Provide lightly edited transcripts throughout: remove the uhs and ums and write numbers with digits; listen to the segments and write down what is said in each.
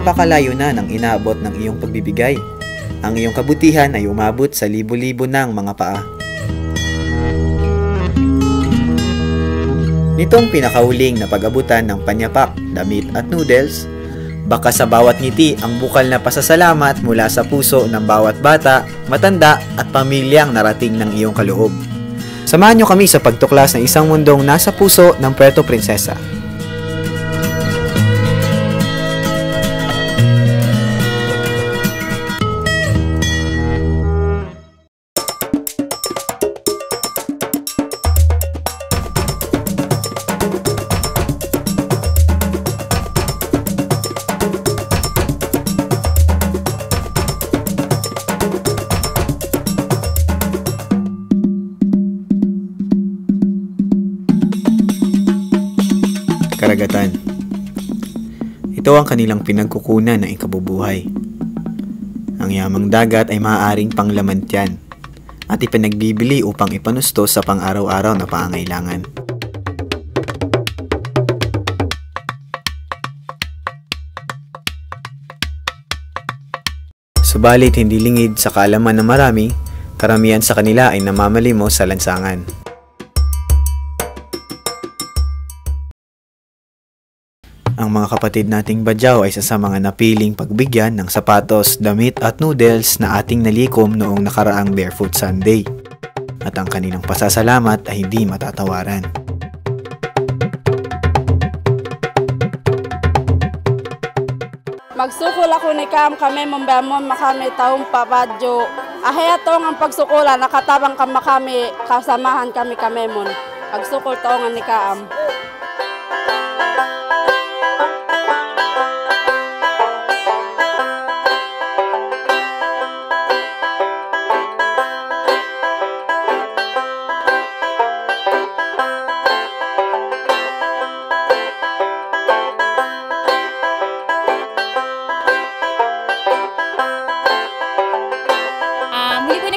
napakalayo na ng inaabot ng iyong pagbibigay. Ang iyong kabutihan ay umabot sa libo-libo ng mga paa. Nitong pinakahuling na pag-abutan ng panyapak, damit at noodles, baka sa bawat ngiti ang bukal na pasasalamat mula sa puso ng bawat bata, matanda at pamilyang narating ng iyong kaloob. Samahan niyo kami sa pagtuklas ng isang mundong nasa puso ng Puerto Princesa. Karagatan. Ito ang kanilang pinagkukunan ng ikabubuhay. Ang yamang dagat ay maaaring panglaman tiyan at ipinagbibili upang ipanustos sa pang-araw-araw na pangangailangan. Subalit hindi lingid sa kaalaman ng marami, karamihan sa kanila ay namamalimos sa lansangan. Ang mga kapatid nating Badyaw ay isa sa mga napiling pagbigyan ng sapatos, damit at noodles na ating nalikom noong nakaraang Barefoot Sunday. At ang kanilang pasasalamat ay hindi matatawaran. Magsukol ako ni Kam kami mambamon makami taong Badyaw. Ahaya tong ang pagsukulan nakatabang kam makami kasamahan kami mon. Pagsukol taong ni Kam.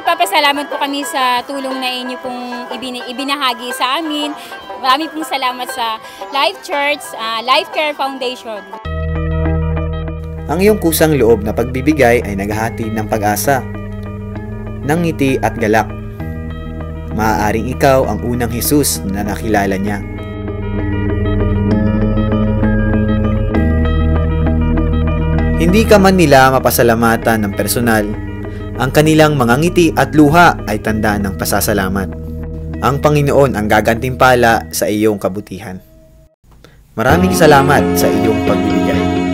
Nagpapasalamat po kami sa tulong na inyo pong ibinahagi sa amin. Marami pong salamat sa Life Church, Life Care Foundation. Ang iyong kusang loob na pagbibigay ay naghahatid ng pag-asa, ng ngiti at galak. Maaaring ikaw ang unang Jesus na nakilala niya. Hindi ka man nila mapasalamatan ng personal, ang kanilang mga ngiti at luha ay tanda ng pasasalamat. Ang Panginoon ang gagantimpala sa iyong kabutihan. Maraming salamat sa iyong pagbibigay.